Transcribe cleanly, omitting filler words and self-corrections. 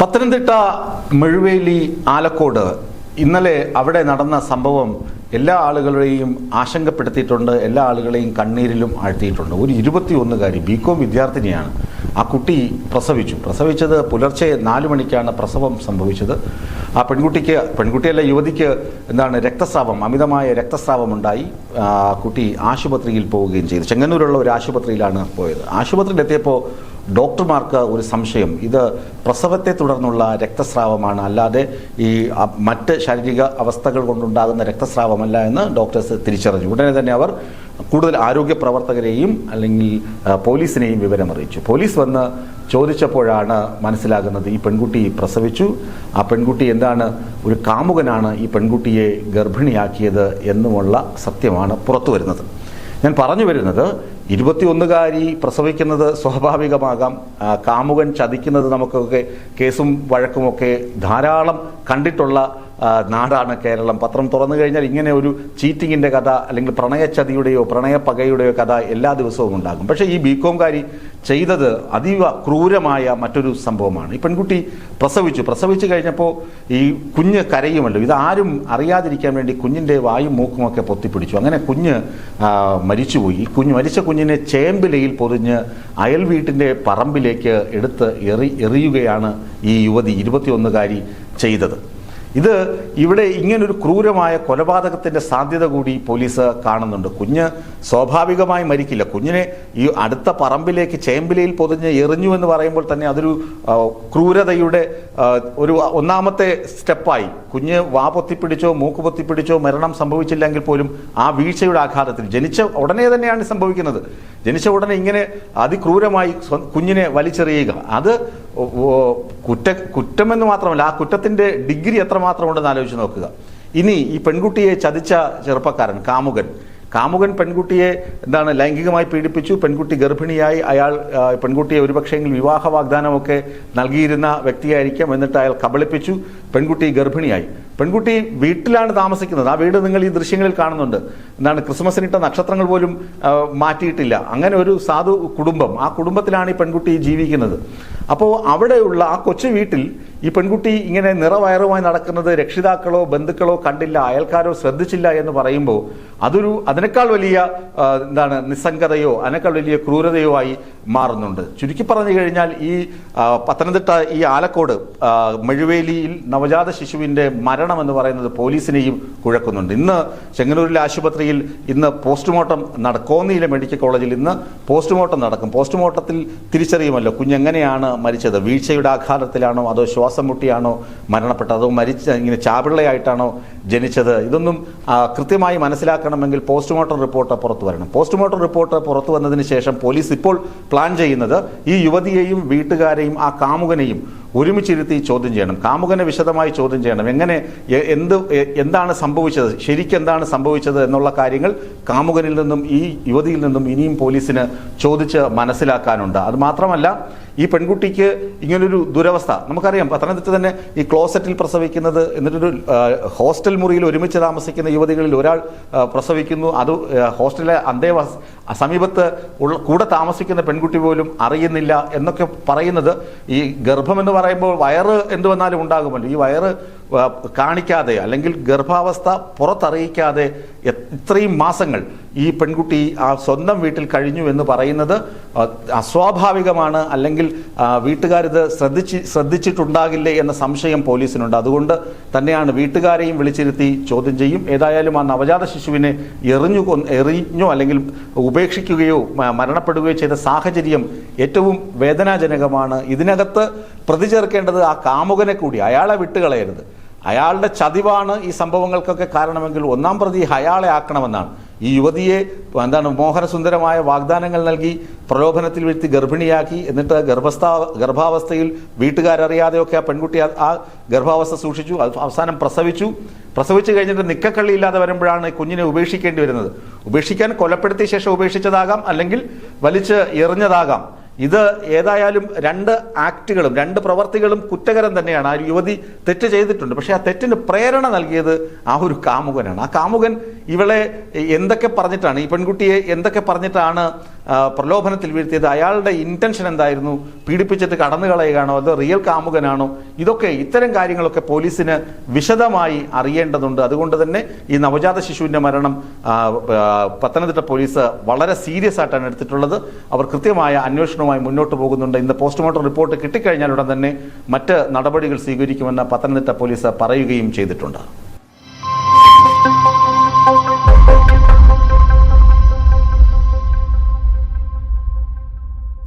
പത്തനംതിട്ട മെഴുവേലി ആലക്കോട് ഇന്നലെ അവിടെ നടന്ന സംഭവം എല്ലാ ആളുകളെയും ആശങ്കപ്പെടുത്തിയിട്ടുണ്ട്. എല്ലാ ആളുകളെയും കണ്ണീരിലും ആഴ്ത്തിയിട്ടുണ്ട്. ഒരു 21-കാരി ബികോം വിദ്യാർത്ഥിനിയാണ്. ആ കുട്ടി പ്രസവിച്ചത് പുലർച്ചെ 4 മണിക്കാണ് പ്രസവം സംഭവിച്ചത്. ആ പെൺകുട്ടിയല്ല യുവതിക്ക് രക്തസ്രാവം, അമിതമായ രക്തസ്രാവം ഉണ്ടായി. കുട്ടി ആശുപത്രിയിൽ പോവുകയും ചെയ്തു. ചെങ്ങന്നൂരുള്ള ഒരു ആശുപത്രിയിലാണ് പോയത്. ആശുപത്രിയിലെത്തിയപ്പോൾ ഡോക്ടർമാർക്ക് ഒരു സംശയം, ഇത് പ്രസവത്തെ തുടർന്നുള്ള രക്തസ്രാവമാണ്, അല്ലാതെ ഈ മറ്റ് ശാരീരിക അവസ്ഥകൾ കൊണ്ടുണ്ടാകുന്ന രക്തസ്രാവമല്ല എന്ന് ഡോക്ടേഴ്സ് തിരിച്ചറിഞ്ഞു. ഉടനെ തന്നെ അവർ കൂടുതൽ ആരോഗ്യ പ്രവർത്തകരെയും അല്ലെങ്കിൽ പോലീസിനെയും വിവരമറിയിച്ചു. പോലീസ് വന്ന് ചോദിച്ചപ്പോഴാണ് മനസ്സിലാകുന്നത് ഈ പെൺകുട്ടി പ്രസവിച്ചു. ആ പെൺകുട്ടി ഒരു കാമുകനാണ് ഈ പെൺകുട്ടിയെ ഗർഭിണിയാക്കിയത് എന്നുമുള്ള സത്യമാണ് പുറത്തു വരുന്നത്. ഞാൻ പറഞ്ഞു വരുന്നത്, 21-കാരി പ്രസവിക്കുന്നത് സ്വാഭാവികമാകാം. കാമുകൻ ചതിക്കുന്നത് നമുക്കൊക്കെ കേസും വഴക്കുമൊക്കെ ധാരാളം കണ്ടിട്ടുള്ള നാടാണ് കേരളം. പത്രം തുറന്നു കഴിഞ്ഞാൽ ഇങ്ങനെ ഒരു ചീറ്റിങ്ങിൻ്റെ കഥ അല്ലെങ്കിൽ പ്രണയച്ചതിയുടെയോ പ്രണയപ്പകയുടെയോ കഥ എല്ലാ ദിവസവും ഉണ്ടാകും. പക്ഷേ ഈ ബികോംകാരി ചെയ്തത് അതീവ ക്രൂരമായ മറ്റൊരു സംഭവമാണ്. ഈ പെൺകുട്ടി പ്രസവിച്ചു കഴിഞ്ഞപ്പോൾ ഈ കുഞ്ഞ് കരയുമല്ലോ, ഇതാരും അറിയാതിരിക്കാൻ വേണ്ടി കുഞ്ഞിൻ്റെ വായും മൂക്കുമൊക്കെ പൊത്തിപ്പിടിച്ചു. അങ്ങനെ കുഞ്ഞ് മരിച്ചുപോയി. മരിച്ച കുഞ്ഞിനെ ചേമ്പിലയിൽ പൊതിഞ്ഞ് അയൽ വീട്ടിൻ്റെ പറമ്പിലേക്ക് എടുത്ത് എറിയുകയാണ് ഈ യുവതി 21-കാരി ചെയ്തത്. ഇവിടെ ഇങ്ങനൊരു ക്രൂരമായ കൊലപാതകത്തിൻ്റെ സാധ്യത കൂടി പോലീസ് കാണുന്നുണ്ട്. കുഞ്ഞ് സ്വാഭാവികമായി മരിക്കില്ല. കുഞ്ഞിനെ ഈ അടുത്ത പറമ്പിലേക്ക് ചേമ്പിലയിൽ പൊതിഞ്ഞ് എറിഞ്ഞു എന്ന് പറയുമ്പോൾ തന്നെ അതൊരു ക്രൂരതയുടെ ഒരു ഒന്നാമത്തെ സ്റ്റെപ്പായി. കുഞ്ഞ് വാ പൊത്തിപ്പിടിച്ചോ മൂക്ക് പൊത്തിപ്പിടിച്ചോ മരണം സംഭവിച്ചില്ലെങ്കിൽ പോലും ആ വീഴ്ചയുടെ ആഘാതത്തിൽ ജനിച്ച ഉടനെ തന്നെയാണ് സംഭവിക്കുന്നത്. ജനിച്ച ഉടനെ ഇങ്ങനെ അതിക്രൂരമായി കുഞ്ഞിനെ വലിച്ചെറിയുക, അത് കുറ്റമെന്ന് മാത്രമല്ല, ആ കുറ്റത്തിൻ്റെ ഡിഗ്രി എത്രമാത്രം ഉണ്ടെന്ന് ആലോചിച്ച് നോക്കുക. ഇനി ഈ പെൺകുട്ടിയെ ചതിച്ച ചെറുപ്പക്കാരൻ കാമുകൻ പെൺകുട്ടിയെ ലൈംഗികമായി പീഡിപ്പിച്ചു. പെൺകുട്ടി ഗർഭിണിയായി. അയാൾ പെൺകുട്ടിയെ ഒരുപക്ഷെങ്കിൽ വിവാഹ വാഗ്ദാനമൊക്കെ നൽകിയിരുന്ന വ്യക്തിയായിരിക്കാം. എന്നിട്ട് അയാൾ കബളിപ്പിച്ചു. പെൺകുട്ടി ഗർഭിണിയായി. പെൺകുട്ടി വീട്ടിലാണ് താമസിക്കുന്നത്. ആ വീട് നിങ്ങൾ ഈ ദൃശ്യങ്ങളിൽ കാണുന്നുണ്ട്. ക്രിസ്മസിനിട്ട നക്ഷത്രങ്ങൾ പോലും മാറ്റിയിട്ടില്ല. അങ്ങനെ ഒരു സാധു കുടുംബം, ആ കുടുംബത്തിലാണ് ഈ പെൺകുട്ടി ജീവിക്കുന്നത്. അപ്പോൾ അവിടെയുള്ള ആ കൊച്ചു വീട്ടിൽ ഈ പെൺകുട്ടി ഇങ്ങനെ നിറവയറുമായി നടക്കുന്നത് രക്ഷിതാക്കളോ ബന്ധുക്കളോ കണ്ടില്ല, അയൽക്കാരോ ശ്രദ്ധിച്ചില്ല എന്ന് പറയുമ്പോൾ അതിനേക്കാൾ വലിയ നിസ്സംഗതയോ അതിനേക്കാൾ വലിയ ക്രൂരതയോ ആയി മാറുന്നുണ്ട്. ചുരുക്കി പറഞ്ഞു കഴിഞ്ഞാൽ ഈ പത്തനംതിട്ട ഈ ആലക്കോട് മെഴുവേലിയിൽ നവജാത ശിശുവിൻ്റെ മരണം എന്ന് പറയുന്നത് പോലീസിനെയും കുഴക്കുന്നുണ്ട്. ഇന്ന് ചെങ്ങന്നൂരിലെ ആശുപത്രിയിൽ പോസ്റ്റ്മോർട്ടം കോന്നിയിലെ മെഡിക്കൽ കോളേജിൽ ഇന്ന് പോസ്റ്റ്മോർട്ടം നടക്കും. പോസ്റ്റ്മോർട്ടത്തിൽ തിരിച്ചറിയുമല്ലോ കുഞ്ഞെങ്ങനെയാണ് മരിച്ചത്. വീഴ്ചയുടെ ആഘാതത്തിലാണോ അതോ ശ്വാസം മുട്ടിയാണോ മരണപ്പെട്ടത്, അതോ ഇങ്ങനെ ചാപിള്ളയായിട്ടാണോ ജനിച്ചത്? ഇതൊന്നും കൃത്യമായി മനസ്സിലാക്കണമെങ്കിൽ പോസ്റ്റ്മോർട്ടം റിപ്പോർട്ട് പുറത്തു വരണം. പോസ്റ്റ്മോർട്ടം റിപ്പോർട്ട് പുറത്തു വന്നതിന് ശേഷം പോലീസ് ഇപ്പോൾ പ്ലാൻ ചെയ്യുന്നത് ഈ യുവതിയെയും വീട്ടുകാരെയും ആ കാമുകനെയും ഒരുമിച്ചിരുത്തി ചോദ്യം ചെയ്യണം. കാമുകനെ വിശദമായി ചോദ്യം ചെയ്യണം. എന്താണ് സംഭവിച്ചത്, ശരിക്കെന്താണ് സംഭവിച്ചത് എന്നുള്ള കാര്യങ്ങൾ കാമുകനിൽ നിന്നും ഈ യുവതിയിൽ നിന്നും ഇനിയും പോലീസിന് ചോദിച്ച് മനസ്സിലാക്കാനുണ്ട്. അത് മാത്രമല്ല, ഈ പെൺകുട്ടിക്ക് ഇങ്ങനൊരു ദുരവസ്ഥ നമുക്കറിയാം. പത്തനംതിട്ട തന്നെ ഈ ക്ലോസറ്റിൽ പ്രസവിക്കുന്നത്, എന്നിട്ടൊരു ഹോസ്റ്റൽ മുറിയിൽ ഒരുമിച്ച് താമസിക്കുന്ന യുവതികളിൽ ഒരാൾ പ്രസവിക്കുന്നു. അത് ഹോസ്റ്റലിലെ സമീപത്ത് കൂടെ താമസിക്കുന്ന പെൺകുട്ടി പോലും അറിയുന്നില്ല എന്നൊക്കെ പറയുന്നത്, ഈ ഗർഭമെന്ന് പറയുമ്പോൾ വയറ് എന്ത് വന്നാലും ഉണ്ടാകുമല്ലോ, ഈ വയറ് കാണിക്കാതെ അല്ലെങ്കിൽ ഗർഭാവസ്ഥ പുറത്തറിയിക്കാതെ ഇത്രയും മാസങ്ങൾ ഈ പെൺകുട്ടി ആ സ്വന്തം വീട്ടിൽ കഴിഞ്ഞു എന്ന് പറയുന്നത് അസ്വാഭാവികമാണ്. അല്ലെങ്കിൽ വീട്ടുകാരിത് ശ്രദ്ധിച്ചിട്ടുണ്ടാകില്ലേ എന്ന സംശയം പോലീസിനുണ്ട്. അതുകൊണ്ട് തന്നെയാണ് വീട്ടുകാരെയും വിളിച്ചിരുത്തി ചോദ്യം ചെയ്യും. ഏതായാലും ആ നവജാത ശിശുവിനെ എറിഞ്ഞോ അല്ലെങ്കിൽ ഉപേക്ഷിക്കുകയോ മരണപ്പെടുകയോ ചെയ്ത സാഹചര്യം ഏറ്റവും വേദനാജനകമാണ്. ഇതിനകത്ത് പ്രതി ചേർക്കേണ്ടത് ആ കാമുകനെ കൂടി. അയാളെ വിട്ടുകളയരുത്. അയാളുടെ ചതിവാണ് ഈ സംഭവങ്ങൾക്കൊക്കെ കാരണമെങ്കിൽ ഒന്നാം പ്രതി അയാളെ ആക്കണമെന്നാണ്. ഈ യുവതിയെ മോഹനസുന്ദരമായ വാഗ്ദാനങ്ങൾ നൽകി പ്രലോഭനത്തിൽ വീഴ്ത്തി ഗർഭിണിയാക്കി. എന്നിട്ട് ഗർഭാവസ്ഥയിൽ വീട്ടുകാരറിയാതെയൊക്കെ ആ പെൺകുട്ടി ആ ഗർഭാവസ്ഥ സൂക്ഷിച്ചു. അവസാനം പ്രസവിച്ചു കഴിഞ്ഞിട്ട് നിക്കക്കള്ളിയില്ലാതെ വരുമ്പോഴാണ് കുഞ്ഞിനെ ഉപേക്ഷിക്കേണ്ടി വരുന്നത്. ഉപേക്ഷിക്കാൻ കൊലപ്പെടുത്തിയ ശേഷം ഉപേക്ഷിച്ചതാകാം, അല്ലെങ്കിൽ വലിച്ച് എറിഞ്ഞതാകാം. ഇത് ഏതായാലും രണ്ട് ആക്ടുകളും രണ്ട് പ്രവർത്തികളും കുറ്റകരം തന്നെയാണ്. ആ യുവതി തെറ്റ് ചെയ്തിട്ടുണ്ട്. പക്ഷെ ആ തെറ്റിന് പ്രേരണ നൽകിയത് ആ ഒരു കാമുകനാണ്. ആ കാമുകൻ ഇവളെ എന്തൊക്കെ പറഞ്ഞിട്ടാണ്, ഈ പെൺകുട്ടിയെ എന്തൊക്കെ പറഞ്ഞിട്ടാണ് പ്രലോഭനത്തിൽ വീഴ്ത്തിയത്, അയാളുടെ ഇന്റൻഷൻ എന്തായിരുന്നു, പീഡിപ്പിച്ചിട്ട് കടന്നു കളയുകയാണോ, അത് റിയൽ കാമുകനാണോ, ഇതൊക്കെ ഇത്തരം കാര്യങ്ങളൊക്കെ പോലീസിന് വിശദമായി അറിയേണ്ടതുണ്ട്. അതുകൊണ്ട് തന്നെ ഈ നവജാത ശിശുവിന്റെ മരണം പത്തനംതിട്ട പോലീസ് വളരെ സീരിയസ് ആയിട്ടാണ് എടുത്തിട്ടുള്ളത്. അവർ കൃത്യമായ അന്വേഷണവുമായി മുന്നോട്ട് പോകുന്നുണ്ട്. ഇന്ന് പോസ്റ്റ്മോർട്ടം റിപ്പോർട്ട് കിട്ടിക്കഴിഞ്ഞാൽ ഉടൻ തന്നെ മറ്റ് നടപടികൾ സ്വീകരിക്കുമെന്ന് പത്തനംതിട്ട പോലീസ് പറയുകയും ചെയ്തിട്ടുണ്ട്.